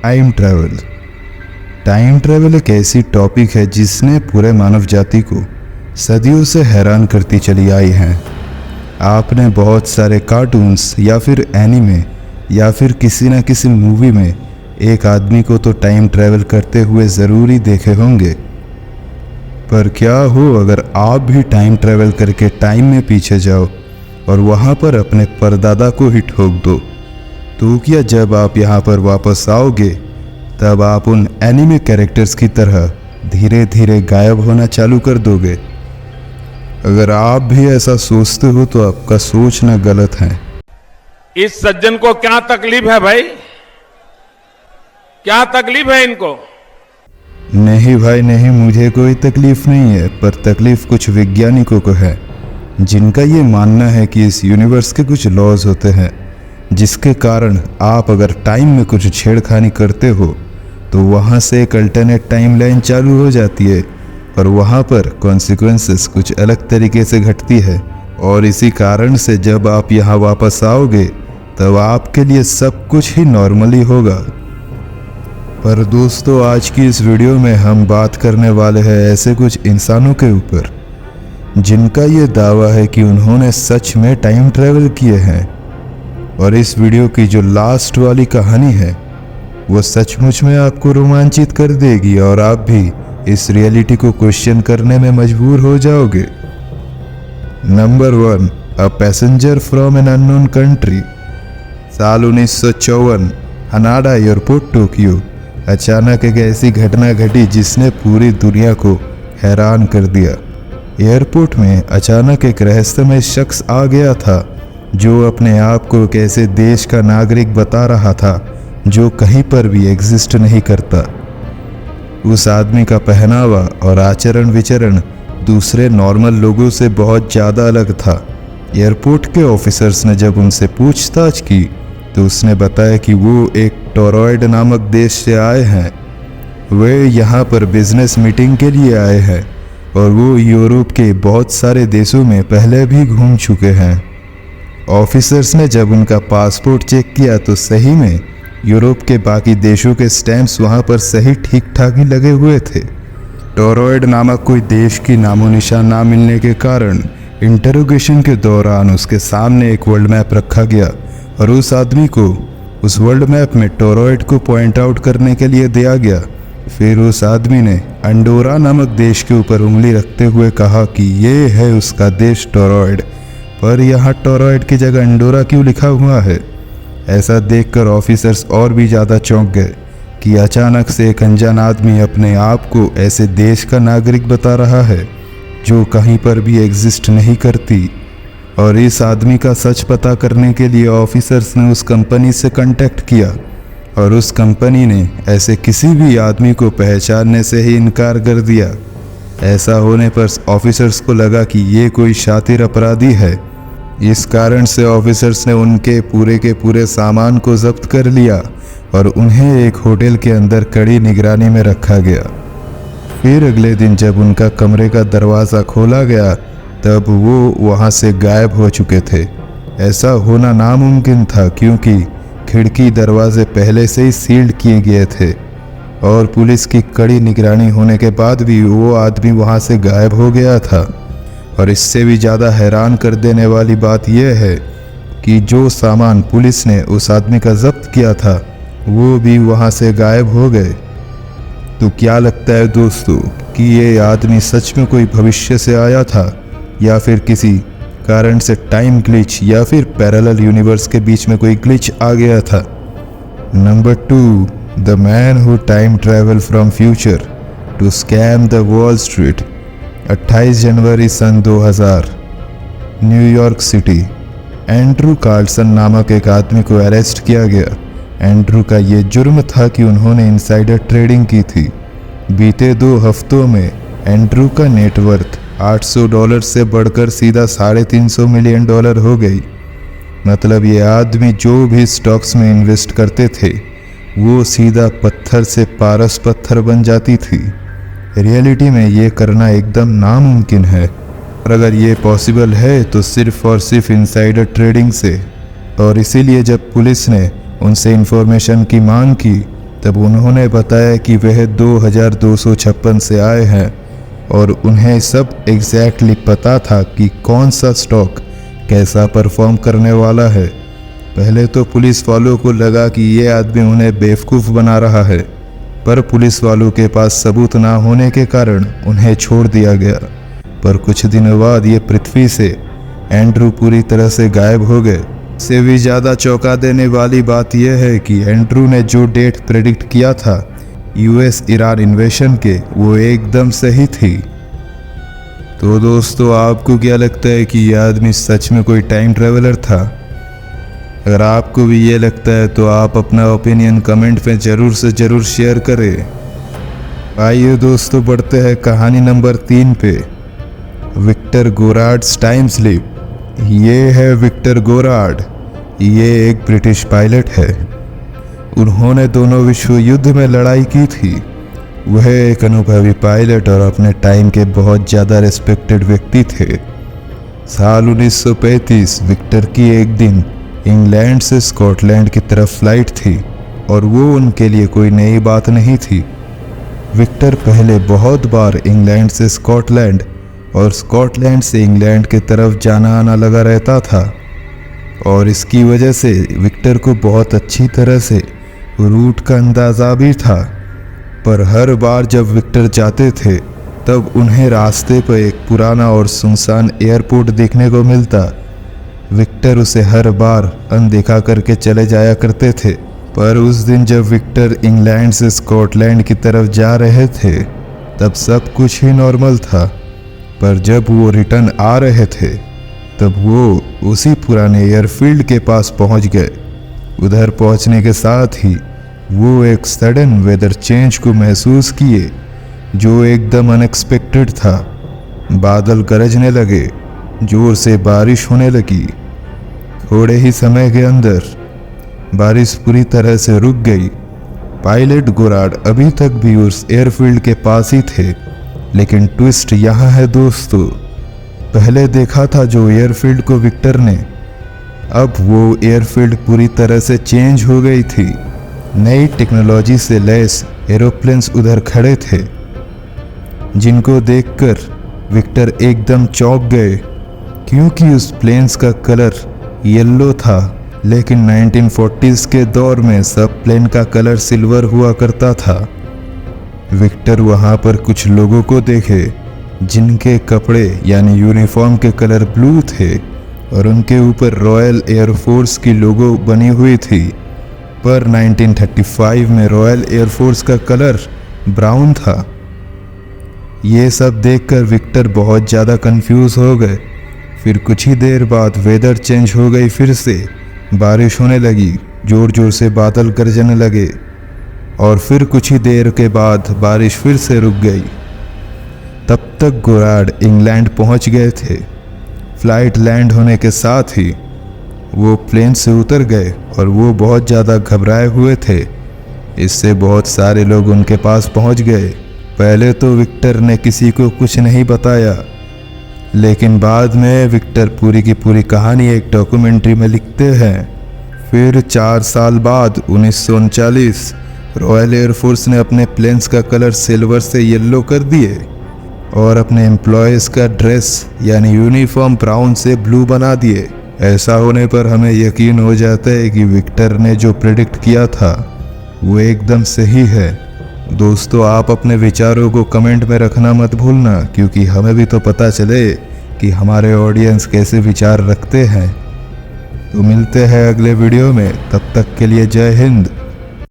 Time travel एक ऐसी topic है जिसने पूरे मानव जाति को सदियों से हैरान करती चली आई है। आपने बहुत सारे कार्टून्स या फिर एनीमे या फिर किसी न किसी मूवी में एक आदमी को तो टाइम ट्रैवल करते हुए ज़रूर ही देखे होंगे। पर क्या हो अगर आप भी टाइम ट्रैवल करके टाइम में पीछे जाओ और वहाँ पर अपने परदादा को ही ठोक दो, तो क्या जब आप यहाँ पर वापस आओगे तब आप उन एनिमे कैरेक्टर्स की तरह धीरे धीरे गायब होना चालू कर दोगे? अगर आप भी ऐसा सोचते हो तो आपका सोचना गलत है। इस सज्जन को क्या तकलीफ है भाई? क्या तकलीफ है इनको? नहीं भाई नहीं, मुझे कोई तकलीफ नहीं है, पर तकलीफ कुछ वैज्ञानिकों को है जिनका ये मानना है कि इस यूनिवर्स के कुछ लॉज होते हैं जिसके कारण आप अगर टाइम में कुछ छेड़खानी करते हो तो वहाँ से एक अल्टरनेट टाइम लाइन चालू हो जाती है और वहाँ पर कॉन्सिक्वेंसेस कुछ अलग तरीके से घटती है। और इसी कारण से जब आप यहाँ वापस आओगे तब आपके लिए सब कुछ ही नॉर्मली होगा। पर दोस्तों, आज की इस वीडियो में हम बात करने वाले हैं ऐसे कुछ इंसानों के ऊपर जिनका ये दावा है कि उन्होंने सच में टाइम ट्रैवल किए हैं। और इस वीडियो की जो लास्ट वाली कहानी है वो सचमुच में आपको रोमांचित कर देगी और आप भी इस रियलिटी को क्वेश्चन करने में मजबूर हो जाओगे। Number 1, a passenger from an unknown country. साल 1954, हनाडा एयरपोर्ट टोक्यो। अचानक एक ऐसी घटना घटी जिसने पूरी दुनिया को हैरान कर दिया। एयरपोर्ट में अचानक एक रहस्यमय शख्स आ गया था जो अपने आप को एक ऐसे देश का नागरिक बता रहा था जो कहीं पर भी एग्जिस्ट नहीं करता। उस आदमी का पहनावा और आचरण विचरण दूसरे नॉर्मल लोगों से बहुत ज़्यादा अलग था। एयरपोर्ट के ऑफिसर्स ने जब उनसे पूछताछ की तो उसने बताया कि वो एक टोरॉइड नामक देश से आए हैं। वे यहाँ पर बिजनेस मीटिंग के लिए आए हैं और वो यूरोप के बहुत सारे देशों में पहले भी घूम चुके हैं। ऑफिसर्स ने जब उनका पासपोर्ट चेक किया तो सही में यूरोप के बाकी देशों के स्टैंप्स वहाँ पर सही ठीक ठाक ही लगे हुए थे। टोरॉइड नामक कोई देश की नामो निशान ना मिलने के कारण इंटरोगेशन के दौरान उसके सामने एक वर्ल्ड मैप रखा गया और उस आदमी को उस वर्ल्ड मैप में टोरॉइड को पॉइंट आउट करने के लिए दिया गया। फिर उस आदमी ने अंडोरा नामक देश के ऊपर उंगली रखते हुए कहा कि ये है उसका देश टोरॉइड, पर यहाँ टोरॉइड की जगह अंडोरा क्यों लिखा हुआ है? ऐसा देखकर ऑफिसर्स और भी ज़्यादा चौंक गए कि अचानक से एक अनजान आदमी अपने आप को ऐसे देश का नागरिक बता रहा है जो कहीं पर भी एग्जिस्ट नहीं करती। और इस आदमी का सच पता करने के लिए ऑफिसर्स ने उस कंपनी से कांटेक्ट किया और उस कंपनी ने ऐसे किसी भी आदमी को पहचानने से ही इनकार कर दिया। ऐसा होने पर ऑफिसर्स को लगा कि ये कोई शातिर अपराधी है। इस कारण से ऑफिसर्स ने उनके पूरे के पूरे सामान को जब्त कर लिया और उन्हें एक होटल के अंदर कड़ी निगरानी में रखा गया। फिर अगले दिन जब उनका कमरे का दरवाज़ा खोला गया तब वो वहाँ से गायब हो चुके थे। ऐसा होना नामुमकिन था क्योंकि खिड़की दरवाजे पहले से ही सील्ड किए गए थे और पुलिस की कड़ी निगरानी होने के बाद भी वो आदमी वहाँ से गायब हो गया था। और इससे भी ज़्यादा हैरान कर देने वाली बात यह है कि जो सामान पुलिस ने उस आदमी का जब्त किया था वो भी वहाँ से गायब हो गए। तो क्या लगता है दोस्तों कि ये आदमी सच में कोई भविष्य से आया था या फिर किसी कारण से टाइम ग्लिच या फिर पैरेलल यूनिवर्स के बीच में कोई ग्लिच आ गया था? Number 2, the man who time travel from future to scam the Wall Street. 28 जनवरी सन 2000, न्यूयॉर्क सिटी। एंड्रू कार्लसन नामक एक आदमी को अरेस्ट किया गया। एंड्रू का ये जुर्म था कि उन्होंने इनसाइडर ट्रेडिंग की थी। बीते 2 हफ्तों में एंड्रू का नेटवर्थ $800 से बढ़कर सीधा $350 मिलियन हो गई। मतलब ये आदमी जो भी स्टॉक्स में इन्वेस्ट करते थे वो सीधा पत्थर से पारस पत्थर बन जाती थी। रियलिटी में ये करना एकदम नामुमकिन है और अगर ये पॉसिबल है तो सिर्फ और सिर्फ इनसाइडर ट्रेडिंग से। और इसीलिए जब पुलिस ने उनसे इन्फॉर्मेशन की मांग की तब उन्होंने बताया कि वह 2256 से आए हैं और उन्हें सब एग्जैक्टली पता था कि कौन सा स्टॉक कैसा परफॉर्म करने वाला है। पहले तो पुलिस वालों को लगा कि ये आदमी उन्हें बेवकूफ़ बना रहा है, पर पुलिस वालों के पास सबूत ना होने के कारण उन्हें छोड़ दिया गया। पर कुछ दिनों बाद ये पृथ्वी से एंड्रू पूरी तरह से गायब हो गए। से भी ज़्यादा चौंका देने वाली बात यह है कि एंड्रू ने जो डेट प्रेडिक्ट किया था यूएस ईरान इन्वेशन के, वो एकदम सही थी। तो दोस्तों, आपको क्या लगता है कि यह आदमी सच में कोई टाइम ट्रेवलर था? अगर आपको भी ये लगता है तो आप अपना ओपिनियन कमेंट में ज़रूर से ज़रूर शेयर करें। आइए दोस्तों, बढ़ते हैं कहानी नंबर 3 पे। विक्टर गोरार्ड्स टाइम स्लिप। ये है विक्टर गोरार्ड। ये एक ब्रिटिश पायलट है। उन्होंने दोनों विश्व युद्ध में लड़ाई की थी। वह एक अनुभवी पायलट और अपने टाइम के बहुत ज़्यादा रिस्पेक्टेड व्यक्ति थे। साल 1935 विक्टर की एक दिन इंग्लैंड से स्कॉटलैंड की तरफ फ्लाइट थी और वो उनके लिए कोई नई बात नहीं थी। विक्टर पहले बहुत बार इंग्लैंड से स्कॉटलैंड और स्कॉटलैंड से इंग्लैंड की तरफ जाना आना लगा रहता था और इसकी वजह से विक्टर को बहुत अच्छी तरह से रूट का अंदाज़ा भी था। पर हर बार जब विक्टर जाते थे तब उन्हें रास्ते पर एक पुराना और सुनसान एयरपोर्ट देखने को मिलता। विक्टर उसे हर बार अनदेखा करके चले जाया करते थे। पर उस दिन जब विक्टर इंग्लैंड से स्कॉटलैंड की तरफ जा रहे थे तब सब कुछ ही नॉर्मल था। पर जब वो रिटर्न आ रहे थे तब वो उसी पुराने एयरफील्ड के पास पहुंच गए। उधर पहुंचने के साथ ही वो एक सडन वेदर चेंज को महसूस किए जो एकदम अनएक्सपेक्टेड था। बादल गरजने लगे, जोर से बारिश होने लगी। थोड़े ही समय के अंदर बारिश पूरी तरह से रुक गई। पायलट गोरार्ड अभी तक भी उस एयरफील्ड के पास ही थे, लेकिन ट्विस्ट यहाँ है दोस्तों, पहले देखा था जो एयरफील्ड को विक्टर ने, अब वो एयरफील्ड पूरी तरह से चेंज हो गई थी। नई टेक्नोलॉजी से लैस एरोप्लेन्स उधर खड़े थे, जिनको देखकर विक्टर एकदम चौंक गए, क्योंकि उस प्लेन्स का कलर येलो था। लेकिन 1940s के दौर में सब प्लेन का कलर सिल्वर हुआ करता था। विक्टर वहाँ पर कुछ लोगों को देखे जिनके कपड़े यानी यूनिफॉर्म के कलर ब्लू थे और उनके ऊपर रॉयल एयरफोर्स की लोगो बनी हुई थी। पर 1935 में रॉयल एयरफोर्स का कलर ब्राउन था। ये सब देखकर विक्टर बहुत ज़्यादा कंफ्यूज हो गए। फिर कुछ ही देर बाद वेदर चेंज हो गई, फिर से बारिश होने लगी, जोर जोर से बादल गरजने लगे और फिर कुछ ही देर के बाद बारिश फिर से रुक गई। तब तक गोरार्ड इंग्लैंड पहुंच गए थे। फ्लाइट लैंड होने के साथ ही वो प्लेन से उतर गए और वो बहुत ज़्यादा घबराए हुए थे। इससे बहुत सारे लोग उनके पास पहुंच गए। पहले तो विक्टर ने किसी को कुछ नहीं बताया, लेकिन बाद में विक्टर पूरी की पूरी कहानी एक डॉक्यूमेंट्री में लिखते हैं। फिर 4 साल बाद 1939 रॉयल एयरफोर्स ने अपने प्लेन्स का कलर सिल्वर से येलो कर दिए और अपने एम्प्लॉयज़ का ड्रेस यानी यूनिफॉर्म ब्राउन से ब्लू बना दिए। ऐसा होने पर हमें यकीन हो जाता है कि विक्टर ने जो प्रेडिक्ट किया था वो एकदम सही है। दोस्तों, आप अपने विचारों को कमेंट में रखना मत भूलना, क्योंकि हमें भी तो पता चले कि हमारे ऑडियंस कैसे विचार रखते हैं। तो मिलते हैं अगले वीडियो में, तब तक के लिए जय हिंद।